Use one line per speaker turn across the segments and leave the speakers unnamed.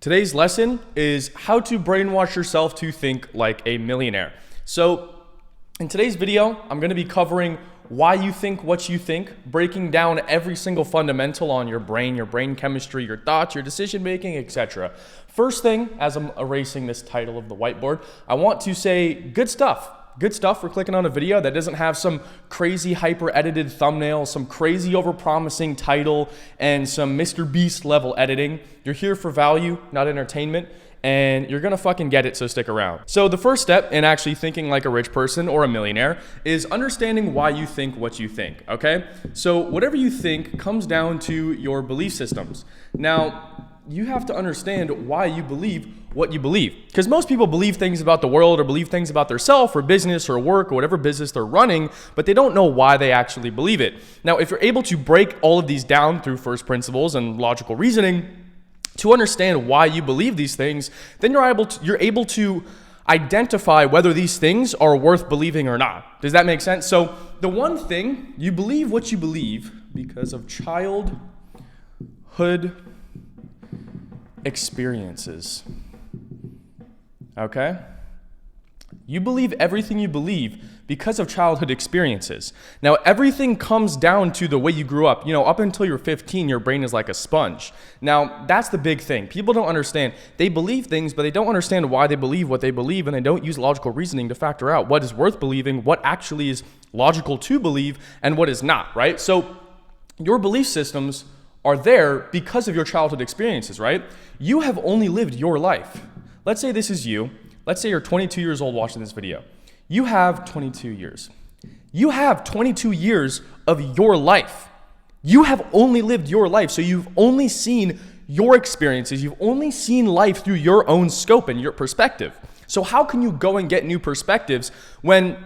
Today's lesson is how to brainwash yourself to think like a millionaire. So in today's video, I'm going to be covering why you think what you think, breaking down every single fundamental on your brain chemistry, your thoughts, your decision making, etc. First thing, as I'm erasing this title of the whiteboard, I want to say good stuff. Good stuff for clicking on a video that doesn't have some crazy hyper edited thumbnail, some crazy overpromising title, and some Mr. Beast level editing. You're here for value, not entertainment, and you're gonna fucking get it, so stick around. So the first step in actually thinking like a rich person or a millionaire is understanding why you think what you think, okay? So whatever you think comes down to your belief systems. Now, you have to understand why you believe what you believe. Because most people believe things about the world or believe things about themselves or business or work or whatever business they're running, but they don't know why they actually believe it. Now, if you're able to break all of these down through first principles and logical reasoning to understand why you believe these things, then you're able to identify whether these things are worth believing or not. Does that make sense? So the one thing, you believe what you believe because of childhood experiences. Okay? You believe everything you believe because of childhood experiences. Now, everything comes down to the way you grew up. You know, up until you're 15, your brain is like a sponge. Now, that's the big thing. People don't understand. They believe things, but they don't understand why they believe what they believe, and they don't use logical reasoning to factor out what is worth believing, what actually is logical to believe, and what is not, right? So, your belief systems are there because of your childhood experiences, right? You have only lived your life. Let's say this is you. Let's say you're 22 years old watching this video. You have 22 years. You have 22 years of your life. You have only lived your life, so you've only seen your experiences. You've only seen life through your own scope and your perspective. So how can you go and get new perspectives when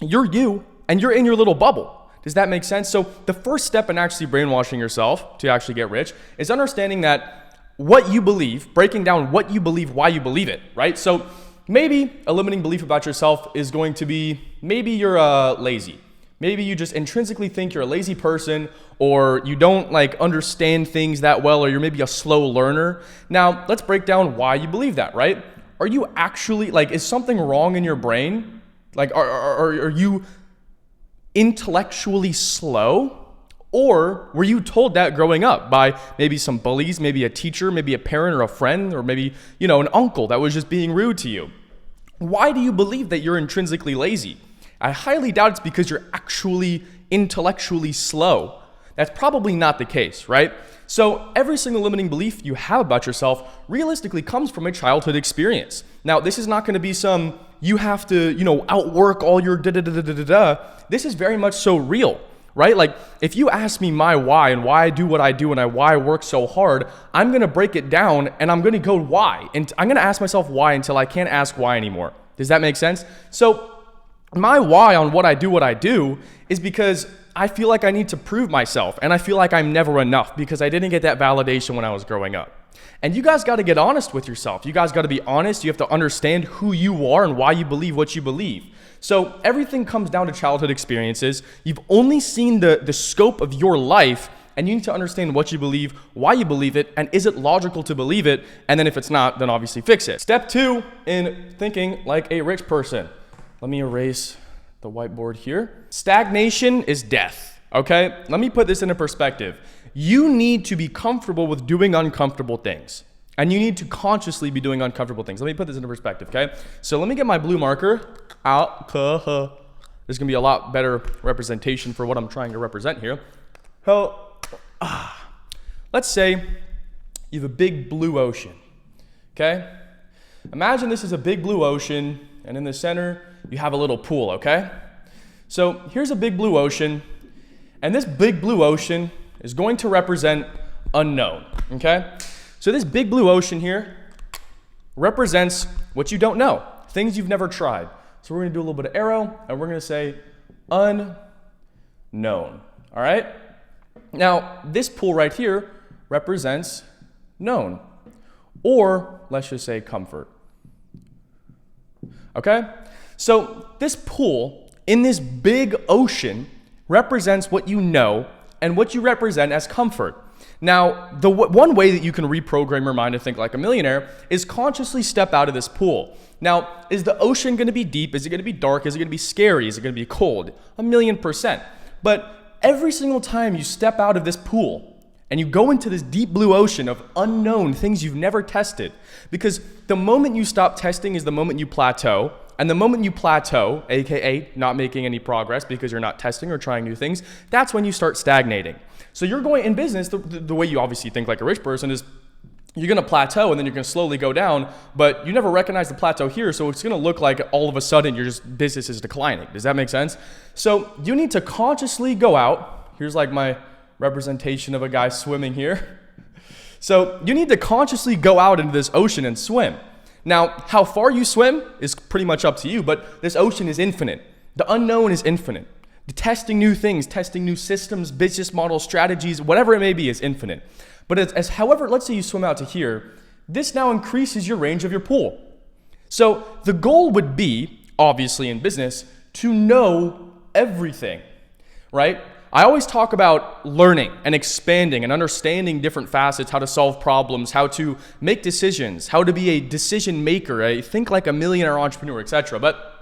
you're you and you're in your little bubble? Does that make sense? So the first step in actually brainwashing yourself to actually get rich is understanding that what you believe, breaking down what you believe, why you believe it, right? So maybe a limiting belief about yourself is going to be, maybe you're lazy. Maybe you just intrinsically think you're a lazy person, or you don't like understand things that well, or you're maybe a slow learner. Now, let's break down why you believe that, right? Are you actually, like, is something wrong in your brain? Like, are you intellectually slow? Or were you told that growing up by maybe some bullies, maybe a teacher, maybe a parent or a friend, or maybe, you know, an uncle that was just being rude to you? Why do you believe that you're intrinsically lazy? I highly doubt it's because you're actually intellectually slow. That's probably not the case, right? So every single limiting belief you have about yourself realistically comes from a childhood experience. Now, this is not going to be some, you have to, you know, outwork all your da-da-da-da-da-da. This is very much so real. Right? Like, if you ask me my why and why I do what I do and why I work so hard, I'm going to break it down and I'm going to go why. And I'm going to ask myself why until I can't ask why anymore. Does that make sense? So my why on what I do is because I feel like I need to prove myself, and I feel like I'm never enough because I didn't get that validation when I was growing up. And you guys got to get honest with yourself. You guys got to be honest. You have to understand who you are and why you believe what you believe. So everything comes down to childhood experiences. You've only seen the scope of your life, and you need to understand what you believe, why you believe it, and is it logical to believe it? And then if it's not, then obviously fix it. Step 2 in thinking like a rich person. Let me erase the whiteboard here. Stagnation is death, okay? Let me put this into perspective. You need to be comfortable with doing uncomfortable things. And you need to consciously be doing uncomfortable things. Let me put this into perspective, okay? So let me get my blue marker out. There's going to be a lot better representation for what I'm trying to represent here. So, let's say you have a big blue ocean, okay? Imagine this is a big blue ocean, and in the center, you have a little pool, okay? So here's a big blue ocean, and this big blue ocean is going to represent unknown, okay? So this big blue ocean here represents what you don't know, things you've never tried. So we're going to do a little bit of arrow, and we're going to say unknown, all right? Now, this pool right here represents known, or let's just say comfort, okay? So this pool in this big ocean represents what you know and what you represent as comfort. Now, the one way that you can reprogram your mind to think like a millionaire is consciously step out of this pool. Now, is the ocean going to be deep? Is it going to be dark? Is it going to be scary? Is it going to be cold? 1,000,000%. But every single time you step out of this pool and you go into this deep blue ocean of unknown things you've never tested, because the moment you stop testing is the moment you plateau. And the moment you plateau, aka not making any progress because you're not testing or trying new things, that's when you start stagnating. So you're going in business, the way you obviously think like a rich person is you're going to plateau and then you're going to slowly go down, but you never recognize the plateau here. So it's going to look like all of a sudden business is declining. Does that make sense? So you need to consciously go out. Here's like my representation of a guy swimming here. So you need to consciously go out into this ocean and swim. Now, how far you swim is pretty much up to you, but this ocean is infinite. The unknown is infinite. The testing new things, testing new systems, business models, strategies, whatever it may be is infinite. But however, let's say you swim out to here, this now increases your range of your pool. So the goal would be, obviously in business, to know everything, right? I always talk about learning and expanding and understanding different facets, how to solve problems, how to make decisions, how to be a decision maker, think like a millionaire entrepreneur, etc. But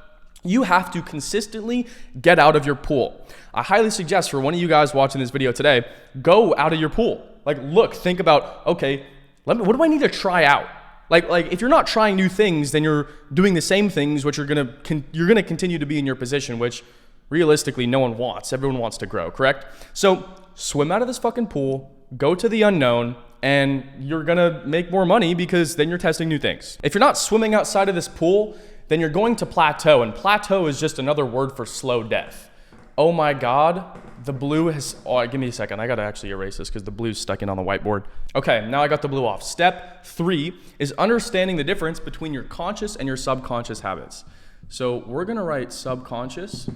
you have to consistently get out of your pool. I highly suggest for one of you guys watching this video today, go out of your pool. Like, look, think about, okay, what do I need to try out? Like if you're not trying new things, then you're doing the same things, which you're gonna continue to be in your position, which realistically no one wants. Everyone wants to grow, correct? So swim out of this fucking pool, go to the unknown, and you're gonna make more money because then you're testing new things. If you're not swimming outside of this pool, then you're going to plateau, and plateau is just another word for slow death. Oh my God, the blue has, give me a second. I gotta actually erase this because the blue's stuck in on the whiteboard. Okay, now I got the blue off. Step 3 is understanding the difference between your conscious and your subconscious habits. So we're gonna write subconscious,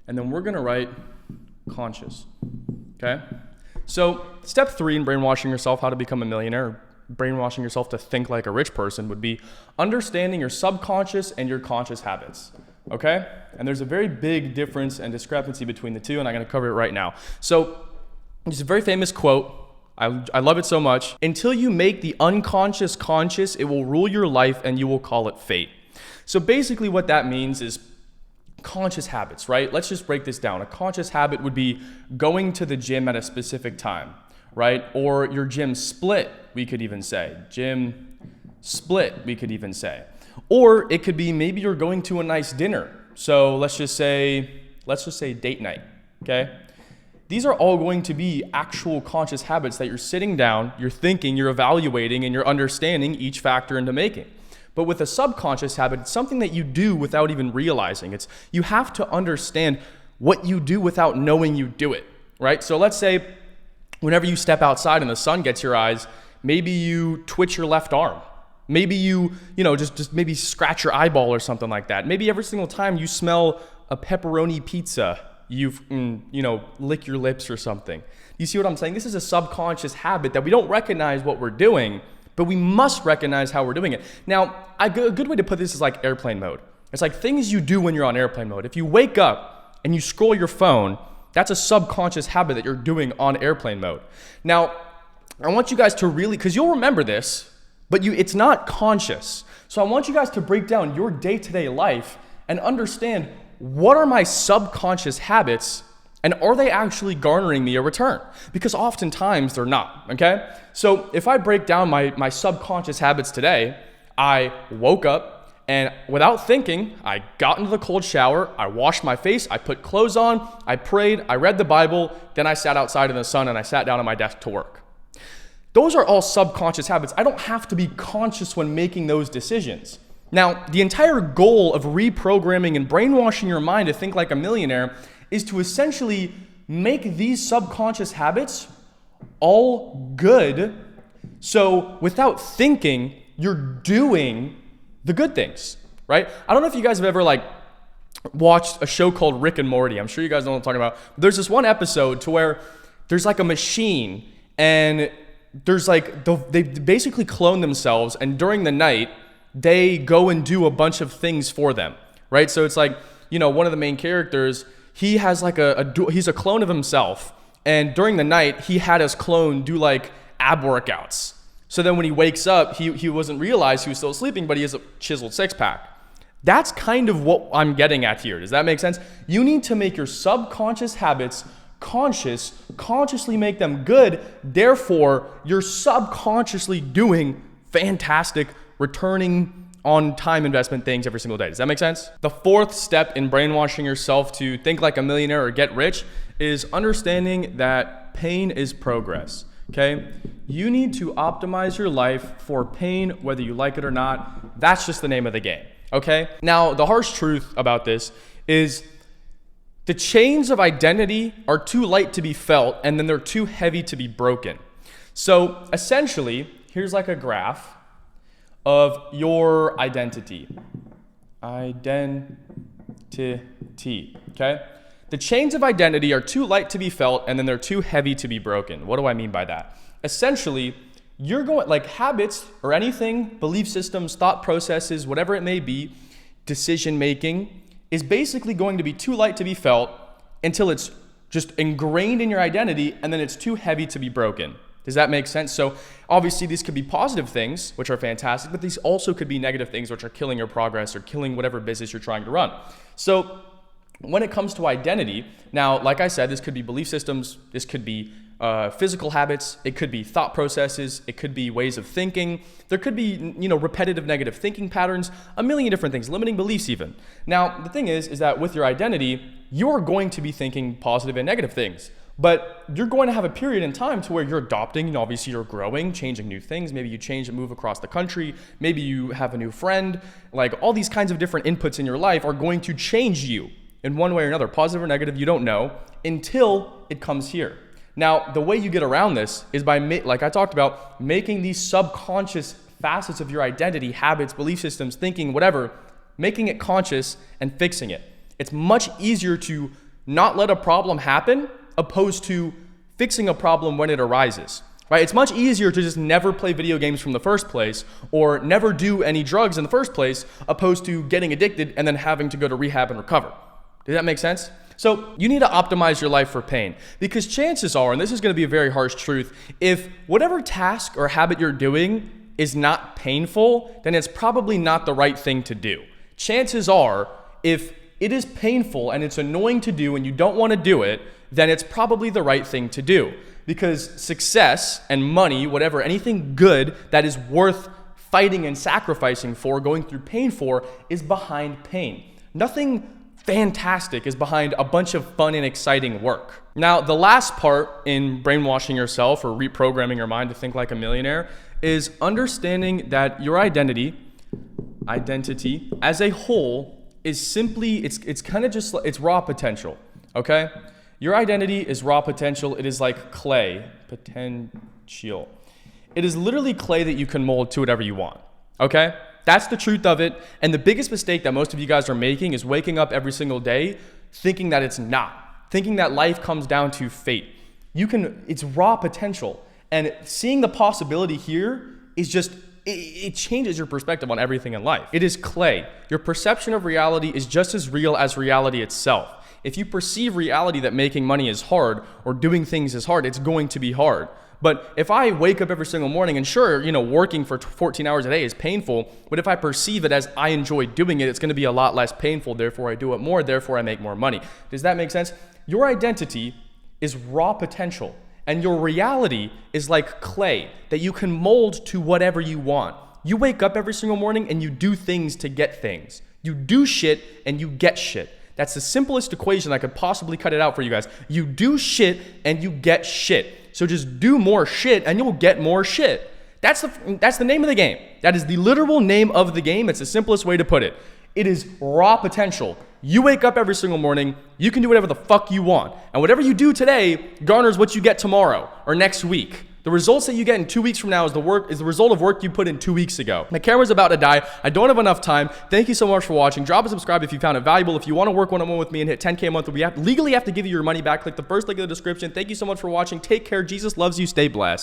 and then we're gonna write conscious, okay? So step 3 in brainwashing yourself how to become a millionaire, brainwashing yourself to think like a rich person, would be understanding your subconscious and your conscious habits, okay? And there's a very big difference and discrepancy between the two, and I'm gonna cover it right now. So there's a very famous quote, I love it so much. Until you make the unconscious conscious, it will rule your life and you will call it fate. So basically what that means is conscious habits, right? Let's just break this down. A conscious habit would be going to the gym at a specific time, right? Or your gym split, we could even say. Gym split, we could even say. Or it could be maybe you're going to a nice dinner. So let's just say date night, okay? These are all going to be actual conscious habits that you're sitting down, you're thinking, you're evaluating, and you're understanding each factor into making. But with a subconscious habit, it's something that you do without even realizing. You have to understand what you do without knowing you do it, right? So let's say whenever you step outside and the sun gets your eyes, maybe you twitch your left arm. Maybe you just maybe scratch your eyeball or something like that. Maybe every single time you smell a pepperoni pizza, you lick your lips or something. You see what I'm saying? This is a subconscious habit that we don't recognize what we're doing, but we must recognize how we're doing it. Now, a good way to put this is like airplane mode. It's like things you do when you're on airplane mode. If you wake up and you scroll your phone, that's a subconscious habit that you're doing on airplane mode. Now, I want you guys to really, because you'll remember this, but it's not conscious. So I want you guys to break down your day-to-day life and understand what are my subconscious habits and are they actually garnering me a return? Because oftentimes they're not, okay? So if I break down my subconscious habits today, I woke up and without thinking, I got into the cold shower, I washed my face, I put clothes on, I prayed, I read the Bible, then I sat outside in the sun and I sat down at my desk to work. Those are all subconscious habits. I don't have to be conscious when making those decisions. Now, the entire goal of reprogramming and brainwashing your mind to think like a millionaire is to essentially make these subconscious habits all good. So without thinking, you're doing the good things, right? I don't know if you guys have ever watched a show called Rick and Morty. I'm sure you guys know what I'm talking about. There's this one episode to where there's like a machine and there's they basically clone themselves, and during the night they go and do a bunch of things for them, right? So it's like, one of the main characters, he has he's a clone of himself, And during the night, he had his clone do like ab workouts. So then when he wakes up, he wasn't realized he was still sleeping, but he has a chiseled six pack. That's kind of what I'm getting at here. Does that make sense? You need to make your subconscious habits consciously make them good. Therefore, you're subconsciously doing fantastic, returning on time investment things every single day. Does that make sense? The fourth step in brainwashing yourself to think like a millionaire or get rich is understanding that pain is progress. Okay? You need to optimize your life for pain, whether you like it or not. That's just the name of the game. Okay? Now, the harsh truth about this is the chains of identity are too light to be felt, and then they're too heavy to be broken. So essentially, here's like a graph of your identity. Identity, okay? The chains of identity are too light to be felt, and then they're too heavy to be broken. What do I mean by that? Essentially, you're going, like habits or anything, belief systems, thought processes, whatever it may be, decision making, is basically going to be too light to be felt until it's just ingrained in your identity, and then it's too heavy to be broken. Does that make sense? So obviously these could be positive things, which are fantastic, but these also could be negative things, which are killing your progress or killing whatever business you're trying to run. So when it comes to identity, now, like I said, this could be belief systems, this could be physical habits, it could be thought processes, it could be ways of thinking, there could be, repetitive negative thinking patterns, a million different things, limiting beliefs even. Now, the thing is that with your identity, you're going to be thinking positive and negative things, but you're going to have a period in time to where you're adopting, obviously you're growing, changing new things, maybe you change and move across the country, maybe you have a new friend, like all these kinds of different inputs in your life are going to change you in one way or another, positive or negative, you don't know, until it comes here. Now, the way you get around this is by, like I talked about, making these subconscious facets of your identity, habits, belief systems, thinking, whatever, making it conscious and fixing it. It's much easier to not let a problem happen opposed to fixing a problem when it arises, right? It's much easier to just never play video games from the first place or never do any drugs in the first place opposed to getting addicted and then having to go to rehab and recover. Does that make sense? So you need to optimize your life for pain, because chances are, and this is going to be a very harsh truth, if whatever task or habit you're doing is not painful, then it's probably not the right thing to do. Chances are, if it is painful and it's annoying to do and you don't want to do it, then it's probably the right thing to do, because success and money, whatever, anything good that is worth fighting and sacrificing for, going through pain for, is behind pain. Nothing fantastic is behind a bunch of fun and exciting work. Now, the last part in brainwashing yourself or reprogramming your mind to think like a millionaire is understanding that your identity as a whole is simply, it's kind of just, it's raw potential, okay? Your identity is raw potential. It is like clay, potential. It is literally clay that you can mold to whatever you want, okay? That's the truth of it. And the biggest mistake that most of you guys are making is waking up every single day thinking that it's not, thinking that life comes down to fate. It's raw potential. And seeing the possibility here is just, it changes your perspective on everything in life. It is clay. Your perception of reality is just as real as reality itself. If you perceive reality that making money is hard or doing things is hard, it's going to be hard. But if I wake up every single morning and sure, working for 14 hours a day is painful, but if I perceive it as I enjoy doing it, it's going to be a lot less painful. Therefore, I do it more. Therefore, I make more money. Does that make sense? Your identity is raw potential, and your reality is like clay that you can mold to whatever you want. You wake up every single morning and you do things to get things. You do shit and you get shit. That's the simplest equation I could possibly cut it out for you guys. You do shit and you get shit. So just do more shit and you'll get more shit. That's the name of the game. That is the literal name of the game. It's the simplest way to put it. It is raw potential. You wake up every single morning, you can do whatever the fuck you want. And whatever you do today garners what you get tomorrow or next week. The results that you get in 2 weeks from now is the result of work you put in 2 weeks ago. My camera's about to die. I don't have enough time. Thank you so much for watching. Drop a subscribe if you found it valuable. If you want to work one-on-one with me and hit 10K a month, we legally have to give you your money back. Click the first link in the description. Thank you so much for watching. Take care. Jesus loves you. Stay blessed.